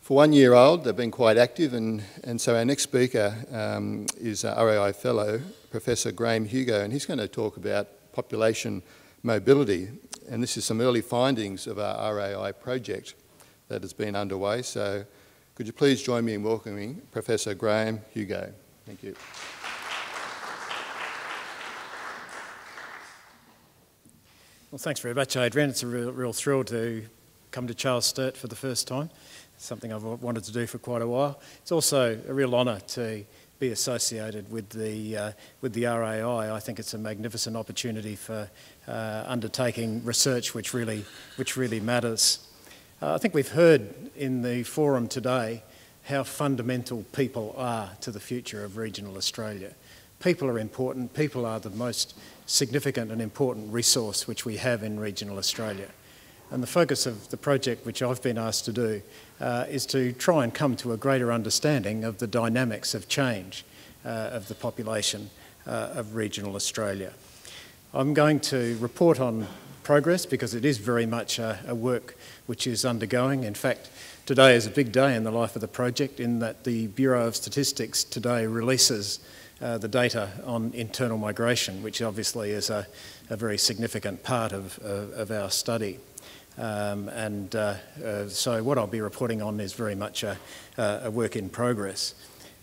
For 1 year old, they've been quite active, and so our next speaker is RAI Fellow, Professor Graeme Hugo, and he's going to talk about population mobility. And this is some early findings of our RAI project that has been underway. So could you please join me in welcoming Professor Graeme Hugo. Thank you. Well, thanks very much, Adrian. It's a real thrill to come to Charles Sturt for the first time. It's something I've wanted to do for quite a while. It's also a real honour to be associated with the RAI. I think it's a magnificent opportunity for undertaking research which really matters. I think we've heard in the forum today how fundamental people are to the future of regional Australia. People are important. People are the most significant and important resource which we have in regional Australia. And the focus of the project which I've been asked to do is to try and come to a greater understanding of the dynamics of change of the population of regional Australia. I'm going to report on progress because it is very much a work which is undergoing. In fact, today is a big day in the life of the project in that the Bureau of Statistics today releases the data on internal migration, which obviously is a very significant part of our study. So what I'll be reporting on is very much a work in progress.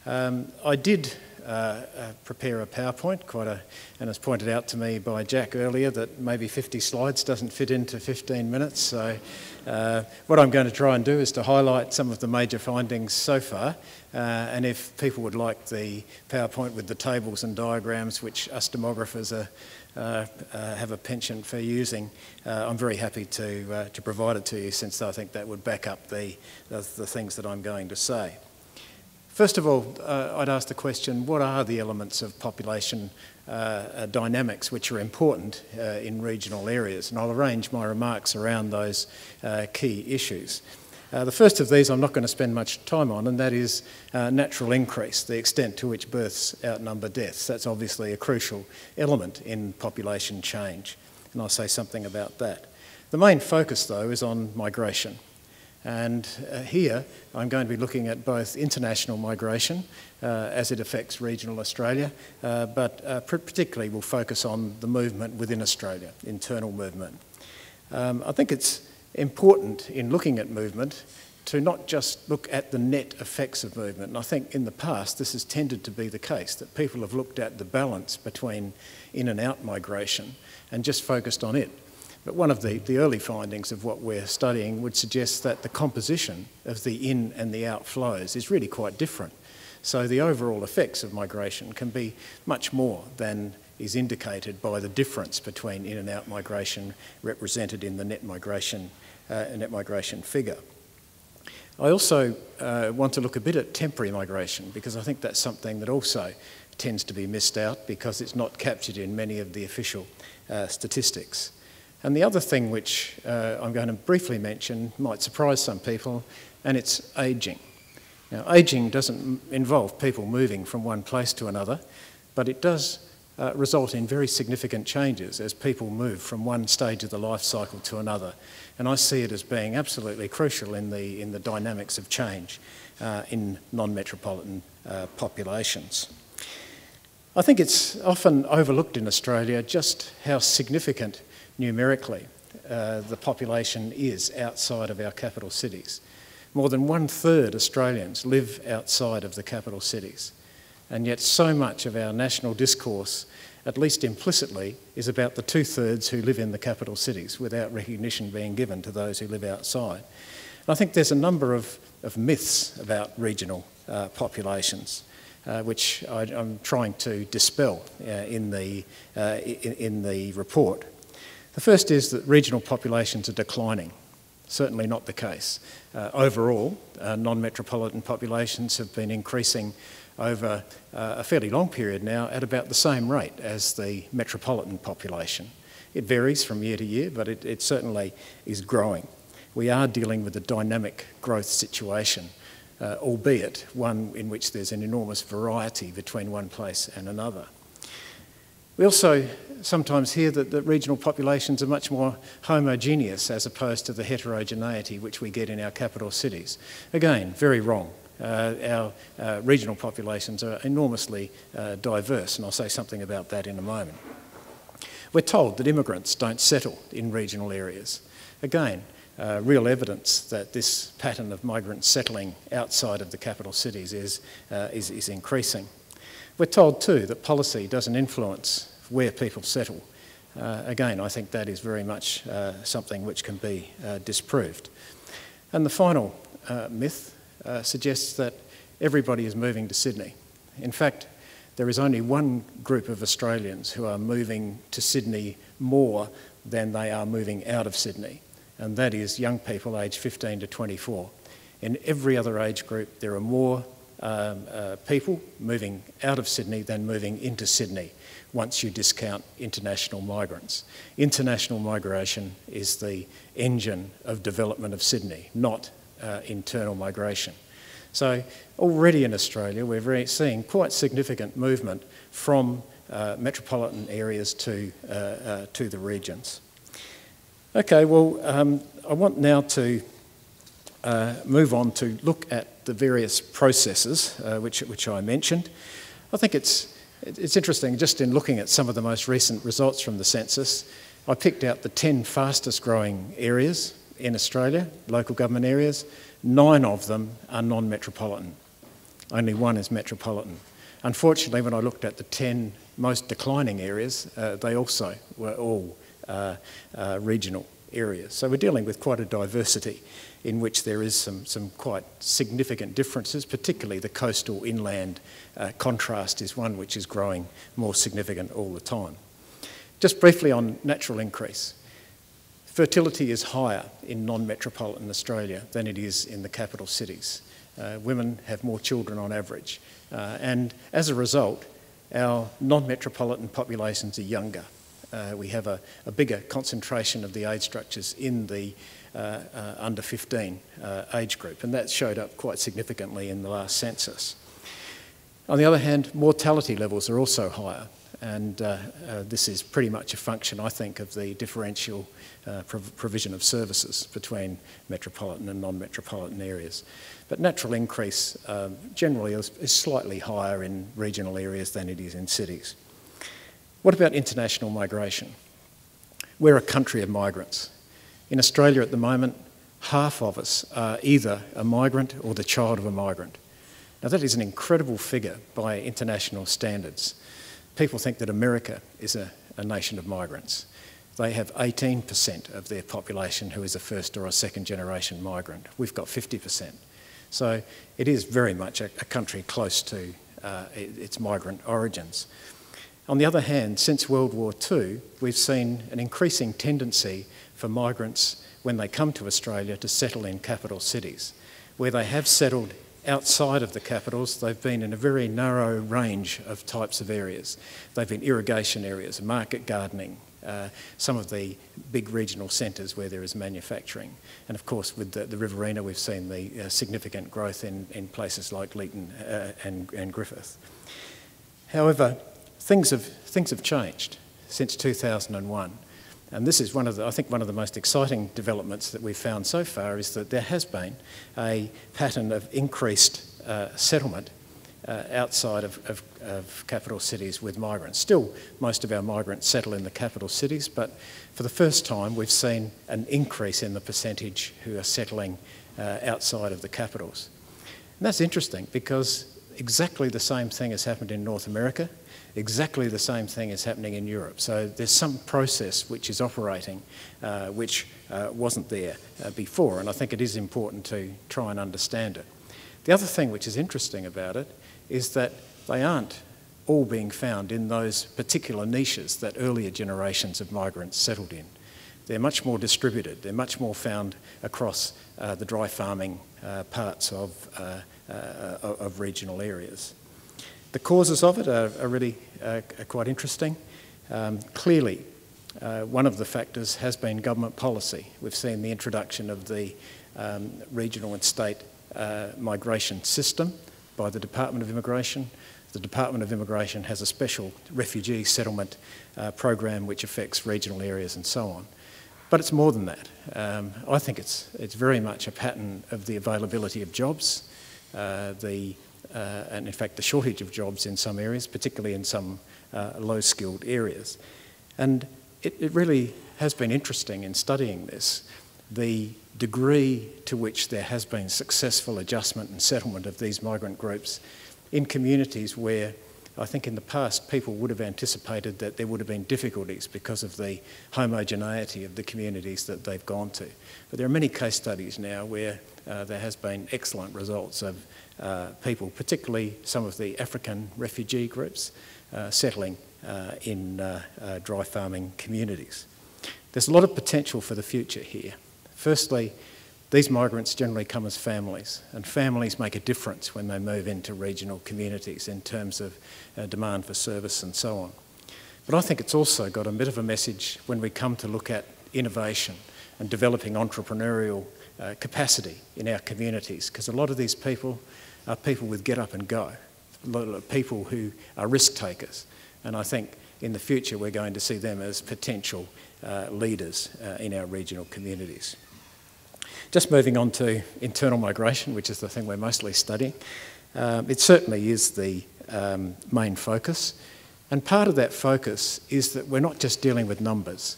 I did prepare a PowerPoint, and it's pointed out to me by Jack earlier that maybe 50 slides doesn't fit into 15 minutes. So what I'm going to try and do is to highlight some of the major findings so far. And if people would like the PowerPoint with the tables and diagrams, which us demographers have a penchant for using, I'm very happy to provide it to you, since I think that would back up the things that I'm going to say. First of all, I'd ask the question, what are the elements of population dynamics which are important in regional areas? And I'll arrange my remarks around those key issues. The first of these I'm not going to spend much time on, and that is natural increase, the extent to which births outnumber deaths. That's obviously a crucial element in population change, and I'll say something about that. The main focus, though, is on migration. And here I'm going to be looking at both international migration as it affects regional Australia, but particularly we'll focus on the movement within Australia, internal movement. I think it's important in looking at movement to not just look at the net effects of movement. And I think in the past this has tended to be the case, that people have looked at the balance between in and out migration and just focused on it. But one of the early findings of what we're studying would suggest that the composition of the in and the out flows is really quite different. So the overall effects of migration can be much more than is indicated by the difference between in and out migration represented in the net migration figure. I also want to look a bit at temporary migration, because I think that's something that also tends to be missed out because it's not captured in many of the official statistics. And the other thing which I'm going to briefly mention might surprise some people, and it's ageing. Now, ageing doesn't involve people moving from one place to another, but it does result in very significant changes as people move from one stage of the life cycle to another. And I see it as being absolutely crucial in the dynamics of change in non-metropolitan populations. I think it's often overlooked in Australia just how significant numerically the population is outside of our capital cities. More than 1/3 Australians live outside of the capital cities. And yet so much of our national discourse, at least implicitly, is about the 2/3 who live in the capital cities, without recognition being given to those who live outside. And I think there's a number of myths about regional populations, which I'm trying to dispel in the report. The first is that regional populations are declining. Certainly not the case. Overall, non-metropolitan populations have been increasing over a fairly long period now at about the same rate as the metropolitan population. It varies from year to year, but it certainly is growing. We are dealing with a dynamic growth situation, albeit one in which there's an enormous variety between one place and another. We also sometimes hear that regional populations are much more homogeneous as opposed to the heterogeneity which we get in our capital cities. Again, very wrong. Our regional populations are enormously diverse, and I'll say something about that in a moment. We're told that immigrants don't settle in regional areas. Again, real evidence that this pattern of migrants settling outside of the capital cities is increasing. We're told too that policy doesn't influence where people settle. Again, I think that is very much something which can be disproved. And the final myth suggests that everybody is moving to Sydney. In fact, there is only one group of Australians who are moving to Sydney more than they are moving out of Sydney, and that is young people aged 15 to 24. In every other age group, there are more people moving out of Sydney than moving into Sydney, once you discount international migrants. International migration is the engine of development of Sydney, not internal migration. So already in Australia, we're seeing quite significant movement from metropolitan areas to the regions. Okay, well, I want now to move on to look at the various processes which I mentioned. I think it's interesting, just in looking at some of the most recent results from the census, I picked out the 10 fastest growing areas in Australia, local government areas. 9 of them are non-metropolitan. Only 1 is metropolitan. Unfortunately, when I looked at the 10 most declining areas, they also were all regional areas. So we're dealing with quite a diversity in which there is some quite significant differences, particularly the coastal inland contrast is one which is growing more significant all the time. Just briefly on natural increase. Fertility is higher in non-metropolitan Australia than it is in the capital cities. Women have more children on average, and as a result, our non-metropolitan populations are younger. We have a bigger concentration of the age structures in the under 15 age group, and that showed up quite significantly in the last census. On the other hand, mortality levels are also higher, and this is pretty much a function, I think, of the differential provision of services between metropolitan and non-metropolitan areas. But natural increase generally is slightly higher in regional areas than it is in cities. What about international migration? We're a country of migrants. In Australia at the moment, half of us are either a migrant or the child of a migrant. Now that is an incredible figure by international standards. People think that America is a nation of migrants. They have 18% of their population who is a first or a second generation migrant. We've got 50%. So it is very much a country close to its migrant origins. On the other hand, since World War II, we've seen an increasing tendency for migrants, when they come to Australia, to settle in capital cities. Where they have settled outside of the capitals, they've been in a very narrow range of types of areas. They've been irrigation areas, market gardening, some of the big regional centres where there is manufacturing. And of course, with the Riverina, we've seen the significant growth in places like Leeton and Griffith. However, things have changed since 2001. And this is I think one of the most exciting developments that we've found so far is that there has been a pattern of increased settlement outside of capital cities with migrants. Still, most of our migrants settle in the capital cities, but for the first time we've seen an increase in the percentage who are settling outside of the capitals. And that's interesting because exactly the same thing has happened in North America. Exactly the same thing is happening in Europe. So there's some process which is operating which wasn't there before, and I think it is important to try and understand it. The other thing which is interesting about it is that they aren't all being found in those particular niches that earlier generations of migrants settled in. They're much more distributed. They're much more found across the dry farming parts of regional areas. The causes of it are really quite interesting. Clearly, one of the factors has been government policy. We've seen the introduction of the regional and state migration system by the Department of Immigration. the Department of Immigration has a special refugee settlement program which affects regional areas and so on. But it's more than that. I think it's very much a pattern of the availability of jobs, and in fact the shortage of jobs in some areas, particularly in some low-skilled areas. And it really has been interesting in studying this, the degree to which there has been successful adjustment and settlement of these migrant groups in communities where I think in the past people would have anticipated that there would have been difficulties because of the homogeneity of the communities that they've gone to. But there are many case studies now where there has been excellent results of people, particularly some of the African refugee groups, settling in dry farming communities. There's a lot of potential for the future here. Firstly, these migrants generally come as families, and families make a difference when they move into regional communities in terms of demand for service and so on. But I think it's also got a bit of a message when we come to look at innovation and developing entrepreneurial capacity in our communities, because a lot of these people are people with get up and go, a lot of people who are risk takers, and I think in the future we're going to see them as potential leaders in our regional communities. Just moving on to internal migration, which is the thing we're mostly studying. It certainly is the main focus, and part of that focus is that we're not just dealing with numbers.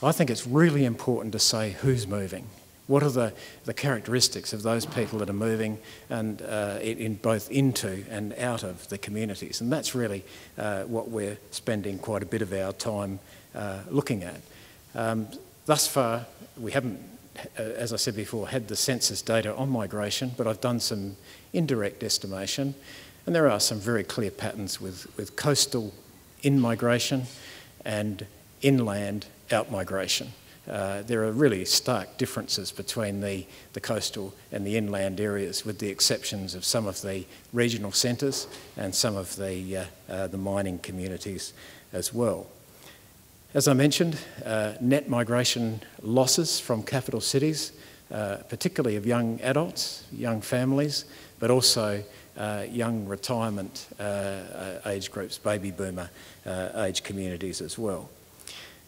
I think it's really important to say who's moving. What are the characteristics of those people that are moving and in both into and out of the communities? And that's really what we're spending quite a bit of our time looking at. Thus far, we haven't, as I said before, had the census data on migration, but I've done some indirect estimation, and there are some very clear patterns with coastal in-migration and inland out-migration. There are really stark differences between the coastal and the inland areas, with the exceptions of some of the regional centres and some of the mining communities as well. As I mentioned, net migration losses from capital cities, particularly of young adults, young families, but also young retirement age groups, baby boomer age communities as well.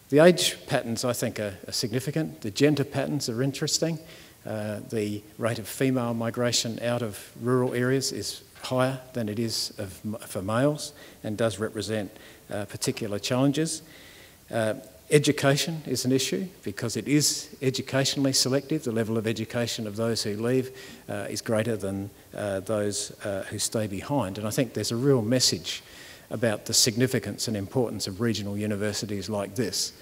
The age patterns, I think, are significant. The gender patterns are interesting. The rate of female migration out of rural areas is higher than it is for males and does represent particular challenges. Education is an issue because it is educationally selective. The level of education of those who leave is greater than those who stay behind. And I think there's a real message about the significance and importance of regional universities like this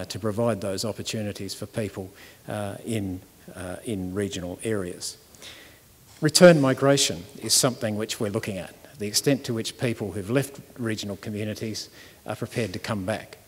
to provide those opportunities for people in regional areas. Return migration is something which we're looking at, the extent to which people who've left regional communities are prepared to come back.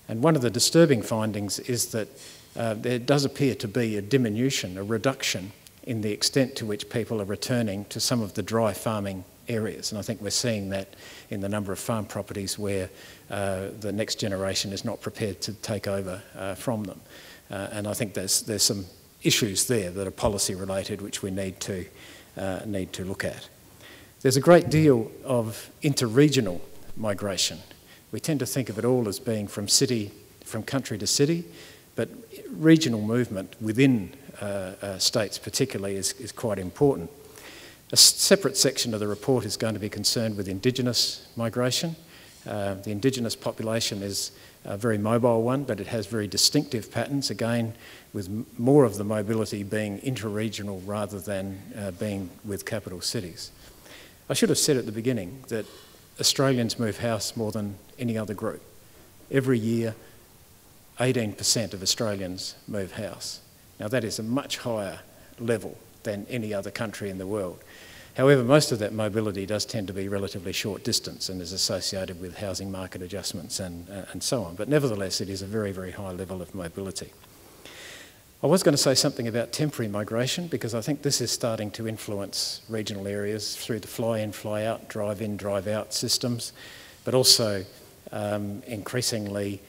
And one of the disturbing findings is that there does appear to be a diminution, a reduction in the extent to which people are returning to some of the dry farming areas. And I think we're seeing that in the number of farm properties where the next generation is not prepared to take over from them. And I think there's some issues there that are policy related which we need to look at. There's a great deal of interregional migration. We tend to think of it all as being from country to city, but regional movement within states particularly is quite important. A separate section of the report is going to be concerned with Indigenous migration. The Indigenous population is a very mobile one, but it has very distinctive patterns, again, with more of the mobility being interregional rather than being with capital cities. I should have said at the beginning that Australians move house more than any other group. Every year, 18% of Australians move house. Now that is a much higher level than any other country in the world. However, most of that mobility does tend to be relatively short distance and is associated with housing market adjustments and so on. But nevertheless, it is a very, very high level of mobility. I was going to say something about temporary migration because I think this is starting to influence regional areas through the fly-in, fly-out, drive-in, drive-out systems, but also increasingly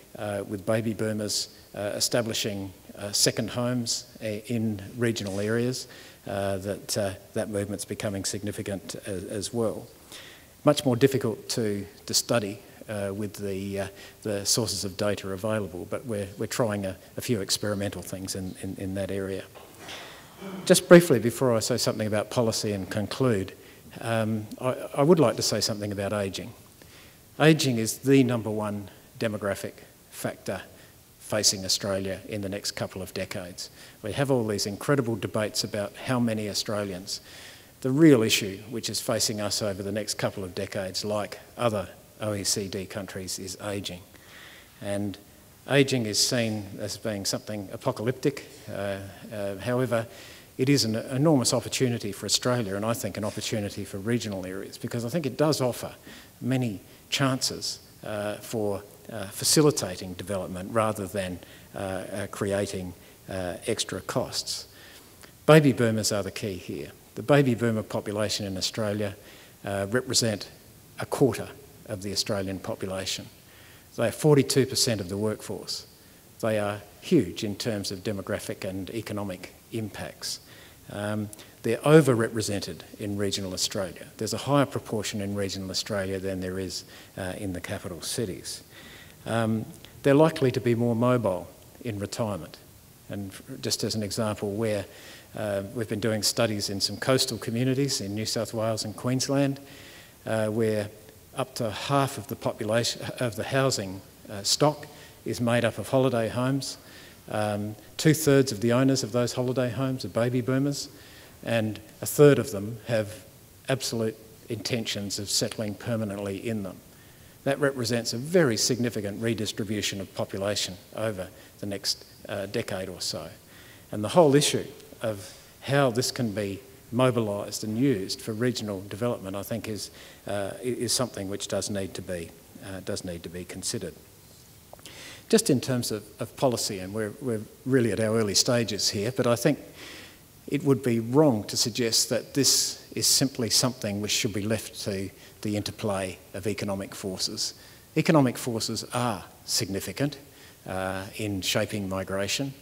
with baby boomers establishing second homes in regional areas, that movement's becoming significant as well. much more difficult to study with the sources of data available, but we're trying a few experimental things in that area. Just briefly, before I say something about policy and conclude, I would like to say something about ageing. Ageing is the #1 demographic factor facing Australia in the next couple of decades. We have all these incredible debates about how many Australians. The real issue which is facing us over the next couple of decades, like other OECD countries, is ageing. And ageing is seen as being something apocalyptic. However, it is an enormous opportunity for Australia, and I think an opportunity for regional areas, because I think it does offer many chances for facilitating development rather than creating extra costs. Baby boomers are the key here. The baby boomer population in Australia represent a quarter of the Australian population. They are 42% of the workforce. They are huge in terms of demographic and economic impacts. They're overrepresented in regional Australia. There's a higher proportion in regional Australia than there is in the capital cities. They're likely to be more mobile in retirement. And just as an example, where we've been doing studies in some coastal communities in New South Wales and Queensland, where up to half of the population of the housing stock is made up of holiday homes. 2/3 of the owners of those holiday homes are baby boomers, and 1/3 of them have absolute intentions of settling permanently in them. That represents a very significant redistribution of population over the next decade or so. And the whole issue of how this can be mobilised and used for regional development, I think, is something which does need to be considered. Just in terms of policy, and we're really at our early stages here, but I think it would be wrong to suggest that this is simply something which should be left to the interplay of economic forces. Economic forces are significant in shaping migration,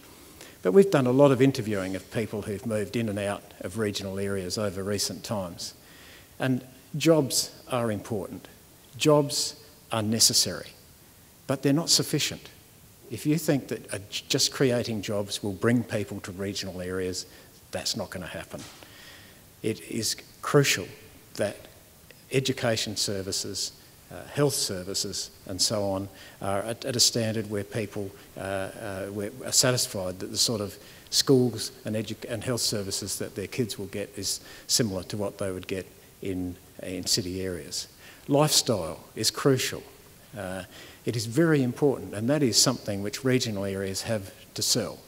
but we've done a lot of interviewing of people who've moved in and out of regional areas over recent times. And jobs are important. Jobs are necessary, but they're not sufficient. If you think that just creating jobs will bring people to regional areas, that's not going to happen. It is crucial that education services, health services and so on are at a standard where people are satisfied that the sort of schools and health services that their kids will get is similar to what they would get in city areas. Lifestyle is crucial. It is very important, and that is something which regional areas have to sell.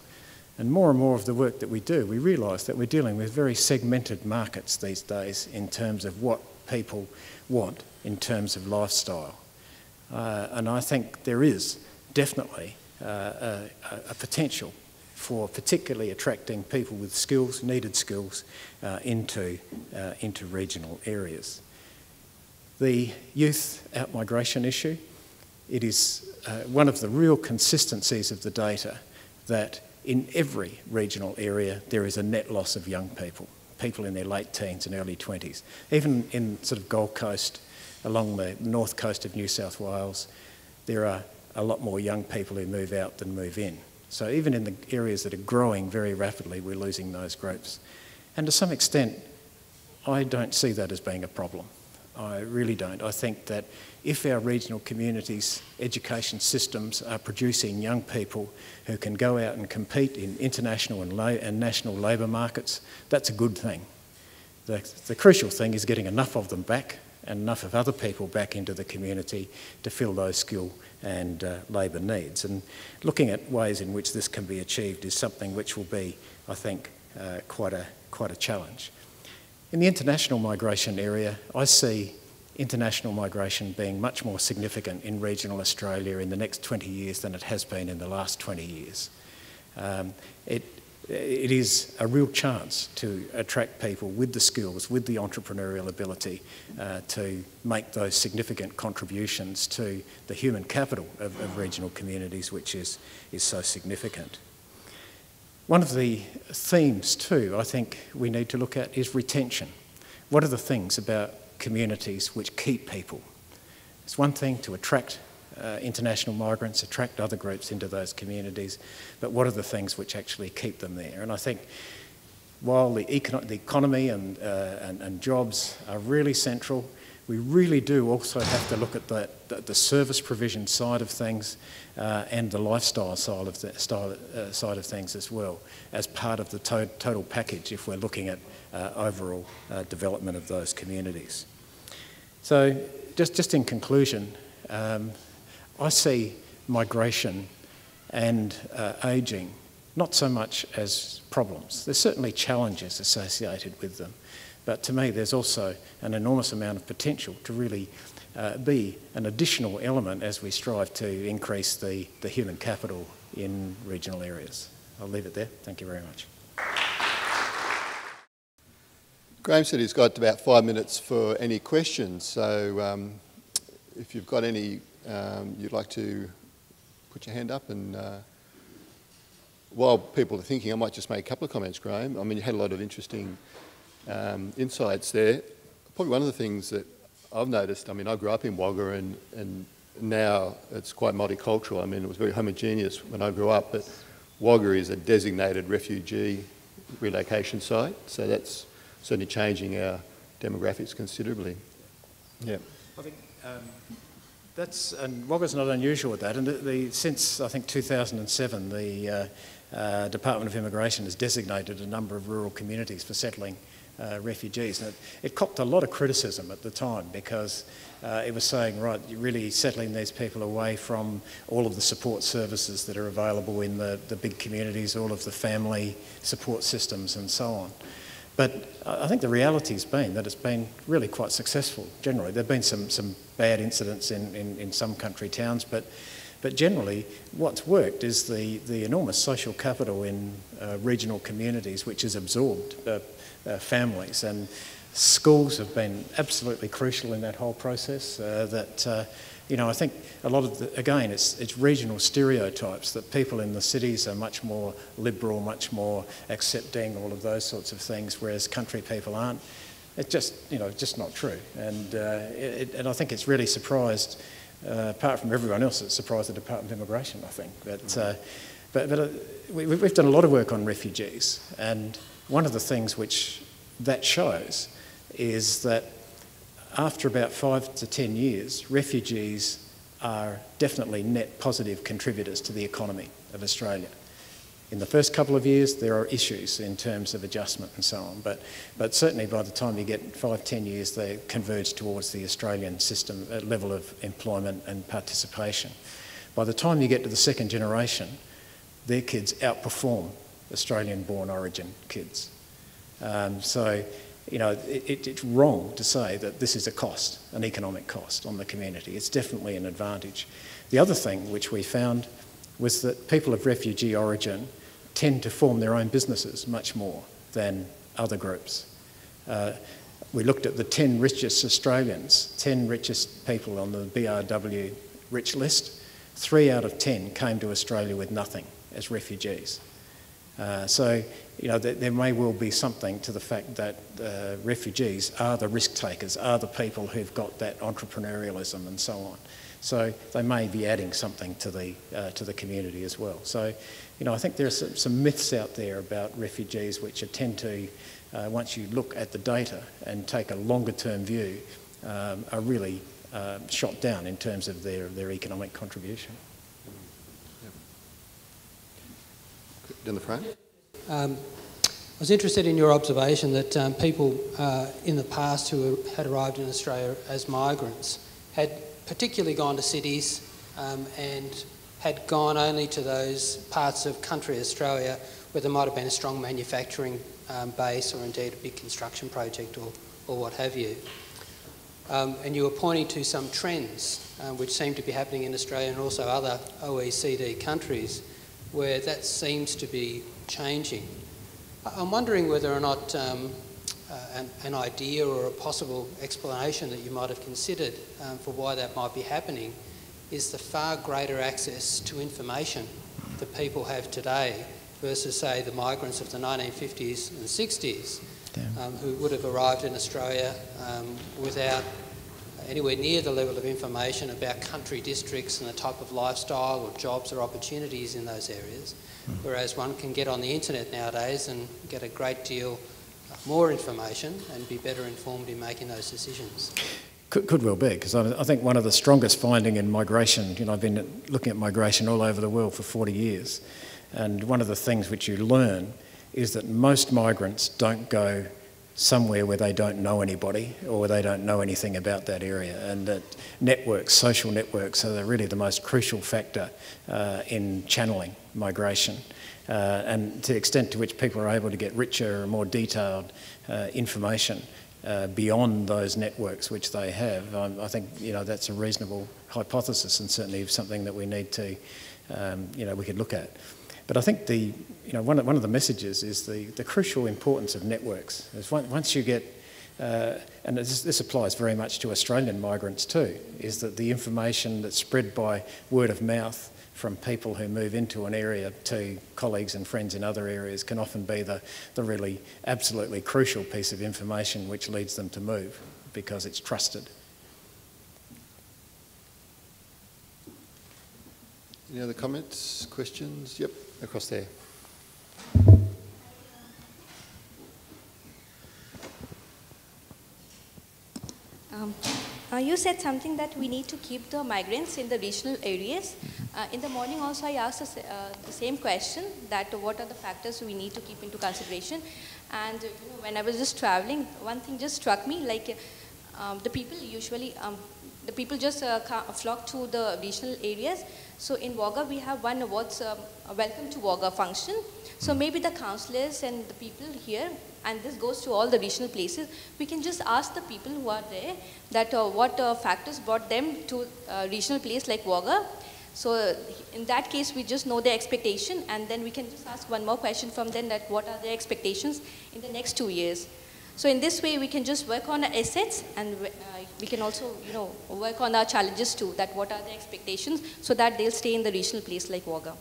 And more of the work that we do, we realise that we're dealing with very segmented markets these days in terms of what people want in terms of lifestyle. And I think there is definitely a potential for particularly attracting people with skills, needed skills, into regional areas. The youth out-migration issue, it is one of the real consistencies of the data that in every regional area there is a net loss of young people in their late teens and early 20s. Even in sort of Gold Coast, along the north coast of New South Wales, there are a lot more young people who move out than move in. So even in the areas that are growing very rapidly, we're losing those groups. And to some extent, I don't see that as being a problem. I really don't. I think that if our regional communities' education systems are producing young people who can go out and compete in international and national labour markets, that's a good thing. The crucial thing is getting enough of them back and enough of other people back into the community to fill those skill and labour needs. And looking at ways in which this can be achieved is something which will be, I think, quite a challenge. In the international migration area, I see international migration being much more significant in regional Australia in the next 20 years than it has been in the last 20 years. It is a real chance to attract people with the skills, with the entrepreneurial ability to make those significant contributions to the human capital of regional communities, which is so significant. One of the themes too, I think we need to look at is retention. What are the things about communities which keep people. It's one thing to attract international migrants, attract other groups into those communities, but what are the things which actually keep them there? And I think while the economy and jobs are really central, we really do also have to look at the service provision side of things and the lifestyle side of things as well, as part of the total package if we're looking at overall development of those communities. So just in conclusion, I see migration and ageing not so much as problems. There's certainly challenges associated with them, but to me there's also an enormous amount of potential to really be an additional element as we strive to increase the human capital in regional areas. I'll leave it there. Thank you very much. Graeme said he's got about 5 minutes for any questions, so if you've got any you'd like to put your hand up, and while people are thinking, I might just make a couple of comments, Graeme. I mean, you had a lot of interesting insights there. Probably one of the things that I've noticed, I mean, I grew up in Wagga and now it's quite multicultural. I mean, it was very homogeneous when I grew up, but Wagga is a designated refugee relocation site, so that's certainly changing our demographics considerably. Yeah. I think and Wagga's not unusual with that, and since I think 2007 the Department of Immigration has designated a number of rural communities for settling refugees, and it copped a lot of criticism at the time because it was saying, right, you're really settling these people away from all of the support services that are available in the big communities, all of the family support systems and so on. But I think the reality's been that it's been really quite successful generally. There have been some bad incidents in some country towns, but generally what's worked is the enormous social capital in regional communities which has absorbed families, and schools have been absolutely crucial in that whole process. I think a lot of again, it's regional stereotypes that people in the cities are much more liberal, much more accepting, all of those sorts of things, whereas country people aren't. It's just not true, and I think it's really surprised. Apart from everyone else, it's surprised the Department of Immigration, I think. But we've done a lot of work on refugees, and one of the things which that shows is that after about 5 to 10 years, refugees are definitely net positive contributors to the economy of Australia. In the first couple of years, there are issues in terms of adjustment and so on, but certainly by the time you get 5, 10 years, they converge towards the Australian system level of employment and participation. By the time you get to the second generation, their kids outperform Australian-born origin kids. It's wrong to say that this is a cost, an economic cost on the community. It's definitely an advantage. The other thing which we found was that people of refugee origin tend to form their own businesses much more than other groups. We looked at the 10 richest Australians, 10 richest people on the BRW rich list. 3 out of 10 came to Australia with nothing as refugees. There may well be something to the fact that refugees are the risk takers, are the people who've got that entrepreneurialism and so on. So they may be adding something to the community as well. So, I think there's some myths out there about refugees which tend to, once you look at the data and take a longer term view, are really shot down in terms of their economic contribution. In the front. I was interested in your observation that people in the past who had arrived in Australia as migrants had particularly gone to cities and had gone only to those parts of country Australia where there might have been a strong manufacturing base or indeed a big construction project or what have you. And you were pointing to some trends which seem to be happening in Australia and also other OECD countries where that seems to be changing. I'm wondering whether or not an idea or a possible explanation that you might have considered for why that might be happening is the far greater access to information that people have today versus, say, the migrants of the 1950s and 60s, who would have arrived in Australia without anywhere near the level of information about country districts and the type of lifestyle or jobs or opportunities in those areas, whereas one can get on the internet nowadays and get a great deal more information and be better informed in making those decisions. Could well be, because I think one of the strongest finding in migration, you know, I've been looking at migration all over the world for 40 years, and one of the things which you learn is that most migrants don't go somewhere where they don't know anybody or where they don't know anything about that area, and that networks, social networks, are really the most crucial factor in channeling migration. And to the extent to which people are able to get richer and more detailed information beyond those networks which they have, I think, you know, that's a reasonable hypothesis, and certainly something that we need to, you know, we could look at. But I think one of the messages is the crucial importance of networks. Is once you get, and this applies very much to Australian migrants too, is that the information that's spread by word of mouth from people who move into an area to colleagues and friends in other areas can often be the really absolutely crucial piece of information which leads them to move, because it's trusted. Any other comments, questions? Yep, across there. You said something that we need to keep the migrants in the regional areas. In the morning also I asked the same question, that what are the factors we need to keep into consideration. And you know, when I was just traveling, one thing just struck me, like the people usually, the people just flock to the regional areas. So in Wagga we have one what's a welcome to Wagga function. So maybe the councillors and the people here, and this goes to all the regional places, we can just ask the people who are there that what factors brought them to a regional place like Wagga. So in that case, we just know their expectation, and then we can just ask one more question from them, that what are their expectations in the next 2 years. So in this way, we can just work on our assets, and we can also, you know, work on our challenges too, that what are their expectations, so that they'll stay in the regional place like Wagga.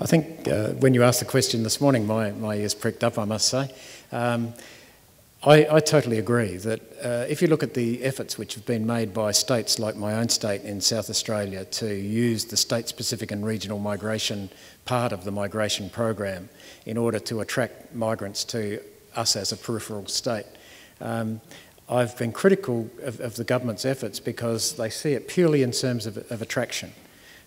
I think when you asked the question this morning, my ears pricked up, I must say. I totally agree that if you look at the efforts which have been made by states like my own state in South Australia to use the state-specific and regional migration part of the migration program in order to attract migrants to us as a peripheral state, I've been critical of the government's efforts because they see it purely in terms of attraction.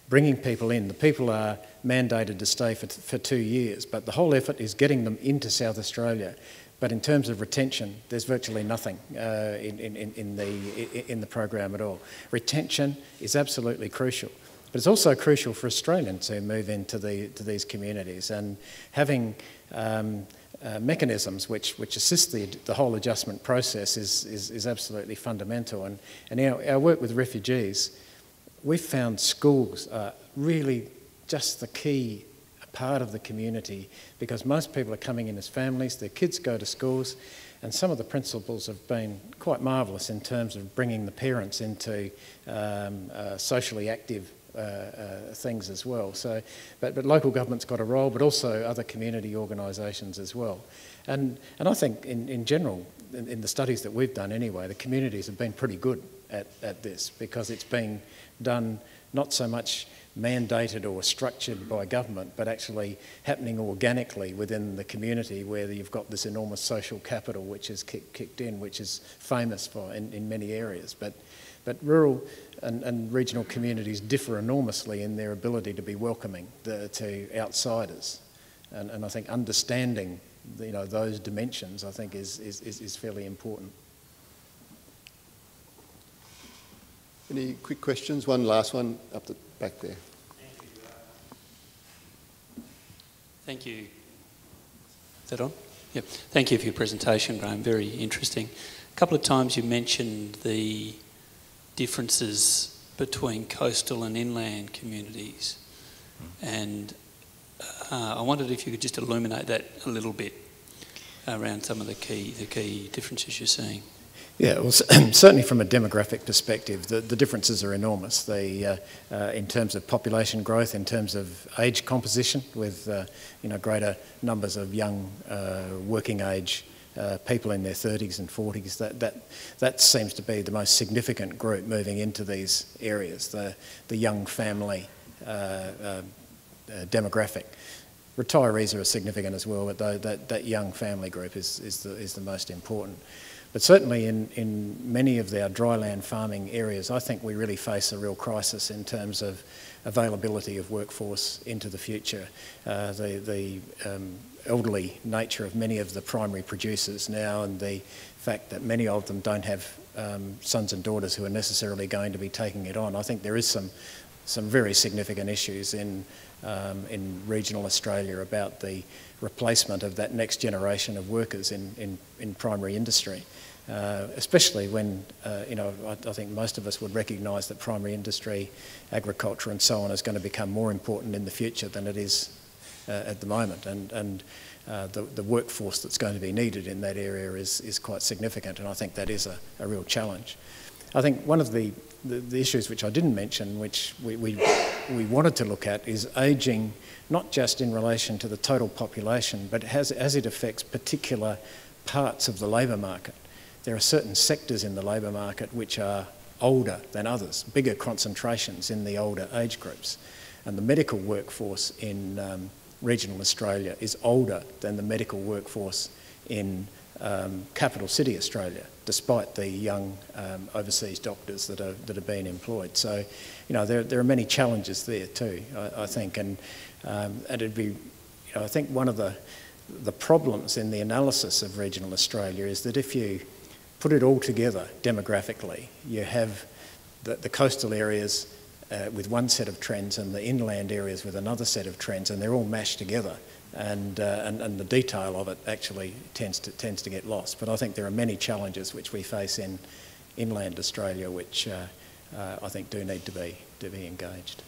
Bringing people in. The people are mandated to stay for 2 years, but the whole effort is getting them into South Australia. But in terms of retention, there's virtually nothing in the program at all. Retention is absolutely crucial, but it's also crucial for Australians who move into these communities, and having mechanisms which assist the whole adjustment process is absolutely fundamental. And our work with refugees, we've found schools are really just the key part of the community, because most people are coming in as families, their kids go to schools, and some of the principals have been quite marvellous in terms of bringing the parents into socially active things as well. So, but local government's got a role, but also other community organisations as well. And I think in general, in the studies that we've done anyway, the communities have been pretty good at this, because it's been done not so much mandated or structured by government, but actually happening organically within the community, where you've got this enormous social capital which is kicked in, which is famous for in many areas. But rural and regional communities differ enormously in their ability to be welcoming to outsiders, and I think understanding those dimensions, I think is fairly important. Any quick questions? One last one up the back there. Thank you. Is that on? Yep. Thank you for your presentation, Graeme. Very interesting. A couple of times you mentioned the differences between coastal and inland communities, and I wondered if you could just illuminate that a little bit around some of the key differences you're seeing. Yeah, well, certainly from a demographic perspective, the differences are enormous. In terms of population growth, in terms of age composition, with greater numbers of young working age people in their 30s and 40s. That seems to be the most significant group moving into these areas, the young family demographic. Retirees are significant as well, but that young family group is the most important. But certainly in many of our dryland farming areas, I think we really face a real crisis in terms of availability of workforce into the future. The elderly nature of many of the primary producers now, and the fact that many of them don't have sons and daughters who are necessarily going to be taking it on. I think there is some very significant issues in regional Australia about the replacement of that next generation of workers in primary industry. Especially when, I think most of us would recognise that primary industry, agriculture and so on is going to become more important in the future than it is at the moment. And the workforce that's going to be needed in that area is quite significant, and I think that is a real challenge. I think one of the issues which I didn't mention, which we wanted to look at, is ageing, not just in relation to the total population, but as it affects particular parts of the labour market. There are certain sectors in the labour market which are older than others, bigger concentrations in the older age groups. And the medical workforce in regional Australia is older than the medical workforce in capital city Australia, despite the young overseas doctors that are being employed. So, there are many challenges there too, I think, and it'd be, I think one of the problems in the analysis of regional Australia is that if you put it all together demographically, you have the coastal areas with one set of trends and the inland areas with another set of trends, and they're all mashed together, and the detail of it actually tends to get lost. But I think there are many challenges which we face in inland Australia which I think do need to be engaged.